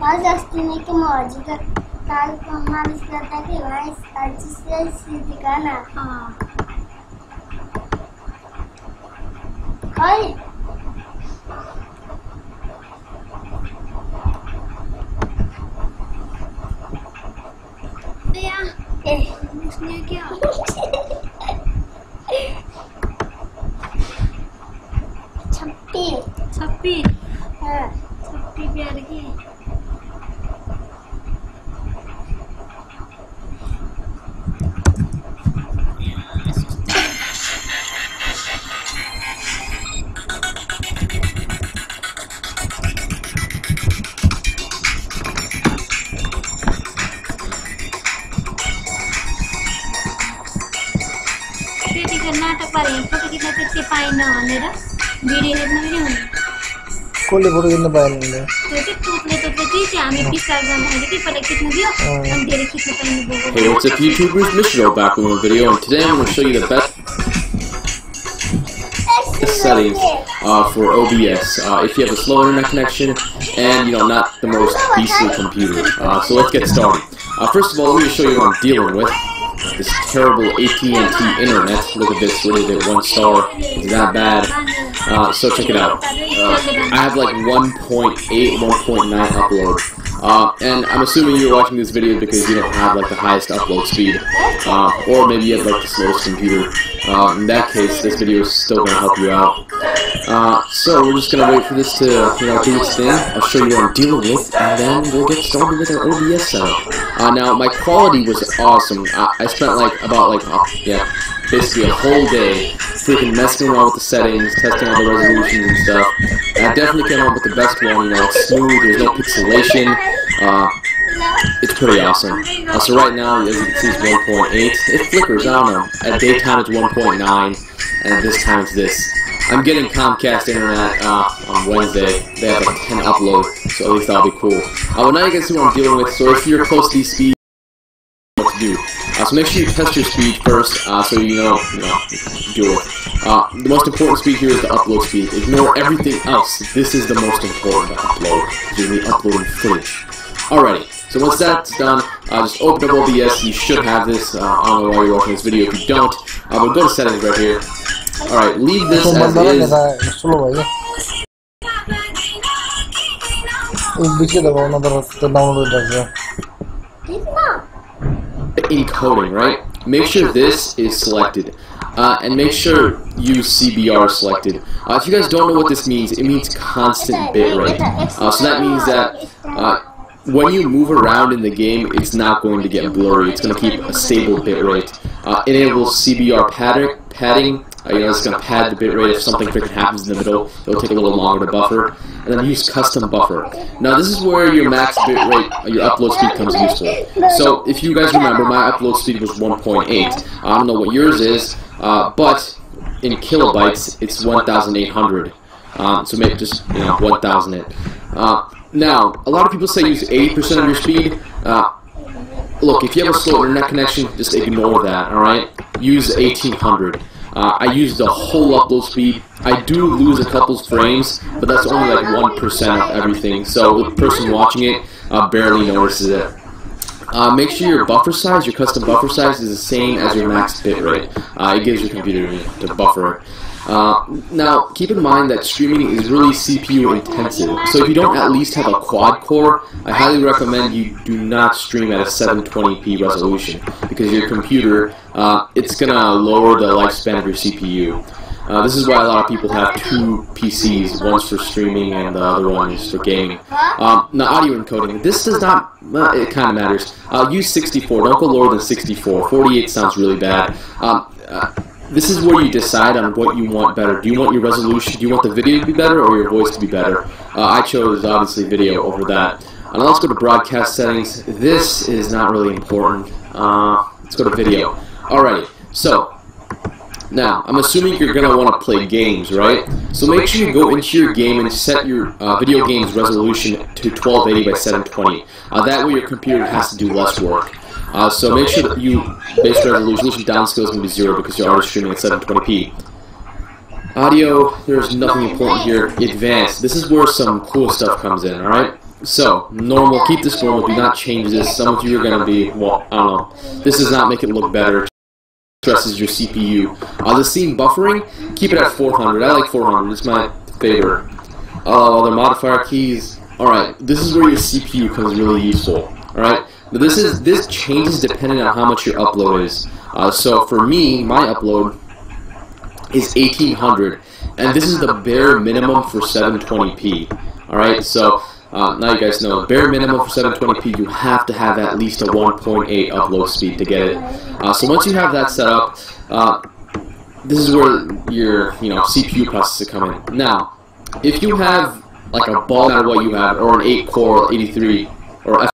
Mas destiny que morde tal como a bicicleta que vai artisticamente na. Oi. Ya. Musnya kya? छप्पी छप्पी प्यार की नाटक पारे photo कितना कितने पाइन भनेर भिडियो हेर्न पनि हुने कसले फोटो खिच्न पाएन Hey, what's up YouTubers, Mr. back with another video, and today I'm going to show you the best settings for OBS if you have a slow internet connection and not the most beastly computer. So let's get started. First of all, let me show you what I'm dealing with. This terrible AT&T internet. Look at this. What is it? 1 star. It's that bad. So check it out. I have like 1.8, 1.9 upload. And I'm assuming you're watching this video because you don't have like the highest upload speed. Or maybe you have like the slowest computer. In that case, this video is still going to help you out. So we're just going to wait for this to do its thing. I'll show you what I'm dealing with, and then we'll get started with our OBS setup. Now, my quality was awesome. I spent basically a whole day freaking messing around with the settings, testing all the resolutions and stuff. And I definitely came up with the best one. It's smooth, there's no pixelation. It's pretty awesome. So right now, as you can see, it's 1.8. It flickers, I don't know. At daytime, it's 1.9, and at this time, it's this. I'm getting Comcast internet on Wednesday. They have like 10 upload, so at least that'll be cool. Well, now you can see what I'm dealing with. So if you're close to these speeds, what to do. So make sure you test your speed first, so you know do it. The most important speed here is the upload speed. Ignore everything else. This is the most important to upload. You're going to be uploading footage. Alrighty. So once that's done, just open up OBS. You should have this. I don't know why you're watching this video. If you don't, but go to settings right here. Alright, leave this as is. Encoding, right? Make sure this is selected. And make sure use CBR selected. If you guys don't know what this means, it means constant bitrate. So that means that when you move around in the game, it's not going to get blurry. It's going to keep a stable bitrate. Enable CBR padding. It's going to pad the bitrate if something freaking happens in the middle. It'll take a little longer to buffer. And then use custom buffer. Now this is where your max bitrate, your upload speed comes useful. So if you guys remember, my upload speed was 1.8. I don't know what yours is, but in kilobytes, it's 1,800. So make just 1,000 it. Now, a lot of people say use 80% of your speed. Look, if you have a slow internet connection, just ignore that, alright? Use 1800. I use the whole upload speed. I do lose a couple frames, but that's only like 1% of everything, so the person watching it barely notices it. Make sure your buffer size, your custom buffer size, is the same as your max bitrate. It gives your computer to buffer it. Now, keep in mind that streaming is really CPU intensive, so if you don't at least have a quad core, I highly recommend you do not stream at a 720p resolution, because your computer, it's going to lower the lifespan of your CPU. This is why a lot of people have 2 PCs, one's for streaming and the other one is for gaming. Now, audio encoding. This does not, it kind of matters. Use 64, don't go lower than 64. 48 sounds really bad. This is where you decide on what you want better. Do you want your resolution, do you want the video to be better or your voice to be better? I chose, obviously, video over that. Now let's go to broadcast settings. This is not really important. Let's go to video. Alrighty, so now, I'm assuming you're going to want to play games, right? So make sure you go into your game and set your video game's resolution to 1280 by 720. That way your computer has to do less work. So make sure that you base resolution downscale is going to be 0 because you're already streaming at 720p. Audio, there's nothing important here. Advanced. This is where some cool stuff comes in, alright? So, normal, keep this normal, do not change this. Some of you are going to be, well, I don't know. This does not make it look better. It stresses your CPU. The scene buffering, keep it at 400. I like 400, it's my favorite. Other modifier keys. Alright, this is where your CPU becomes really useful. Alright, this changes depending on how much your upload is. So for me, my upload is 1800, and this is the bare minimum for 720p. Alright, so now you guys know, bare minimum for 720p, you have to have at least a 1.8 upload speed to get it. So once you have that set up, this is where your CPU processor come in. Now, if you have like a ball out of what you have, or an 8-core 83 or